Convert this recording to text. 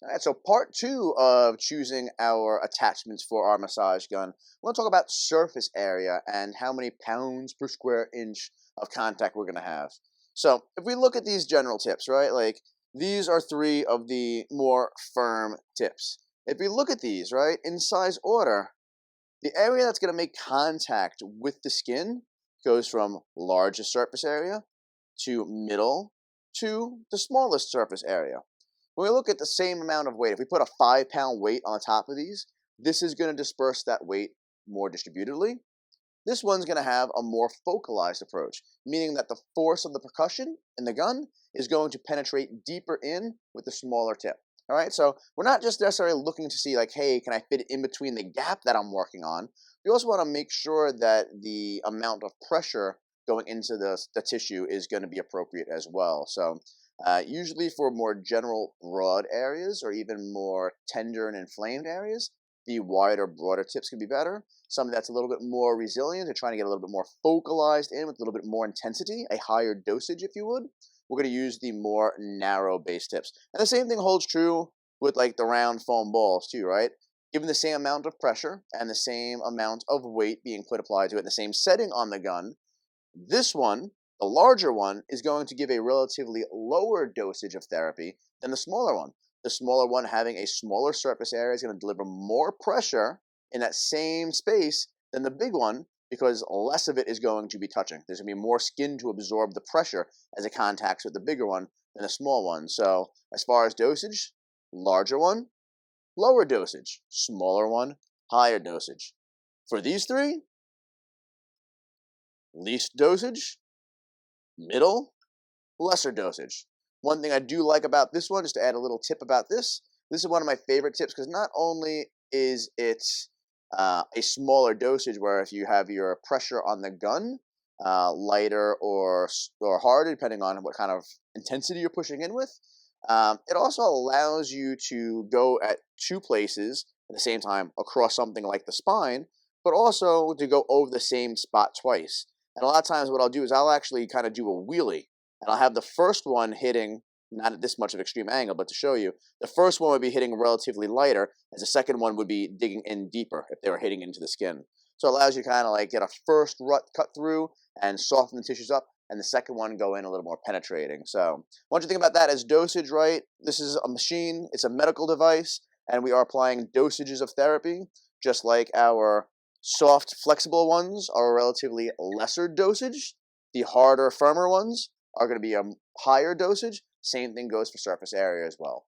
All right, so part two of choosing our attachments for our massage gun, we're going to talk about surface area and how many pounds per square inch of contact we're going to have. So if we look at these general tips, right, like these are three of the more firm tips. If we look at these, right, in size order, the area that's going to make contact with the skin goes from largest surface area to middle to the smallest surface area. When we look at the same amount of weight, if we put a 5 pound weight on the top of these, this is going to disperse that weight more distributedly. This one's going to have a more focalized approach, meaning that the force of the percussion in the gun is going to penetrate deeper in with the smaller tip. All right, so we're not just necessarily looking to see like, hey, can I fit it in between the gap that I'm working on? We also want to make sure that the amount of pressure going into the tissue is going to be appropriate as well. So usually for more general broad areas or even more tender and inflamed areas, the wider, broader tips can be better. Something that's a little bit more resilient or trying to get a little bit more focalized in with a little bit more intensity, a higher dosage, if you would, we're going to use the more narrow base tips. And the same thing holds true with like the round foam balls too, right? Given the same amount of pressure and the same amount of weight being applied to it, the same setting on the gun, this one, the larger one, is going to give a relatively lower dosage of therapy than the smaller one. The smaller one, having a smaller surface area, is going to deliver more pressure in that same space than the big one because less of it is going to be touching. There's going to be more skin to absorb the pressure as it contacts with the bigger one than the small one. So as far as dosage, larger one, lower dosage, smaller one, higher dosage. For these three, least dosage, middle, lesser dosage. One thing I do like about this one, just to add a little tip about this is one of my favorite tips because not only is it a smaller dosage where if you have your pressure on the gun lighter or harder, depending on what kind of intensity you're pushing in with, it also allows you to go at two places at the same time across something like the spine, but also to go over the same spot twice. And a lot of times what I'll do is I'll actually kind of do a wheelie and I'll have the first one hitting not at this much of extreme angle, but to show you, the first one would be hitting relatively lighter, as the second one would be digging in deeper if they were hitting into the skin. So it allows you kind of like get a first rut cut through and soften the tissues up, and the second one go in a little more penetrating. So once you think about that as dosage, right? This is a machine, it's a medical device, and we are applying dosages of therapy, just like our soft, flexible ones are a relatively lesser dosage. The harder, firmer ones are going to be a higher dosage. Same thing goes for surface area as well.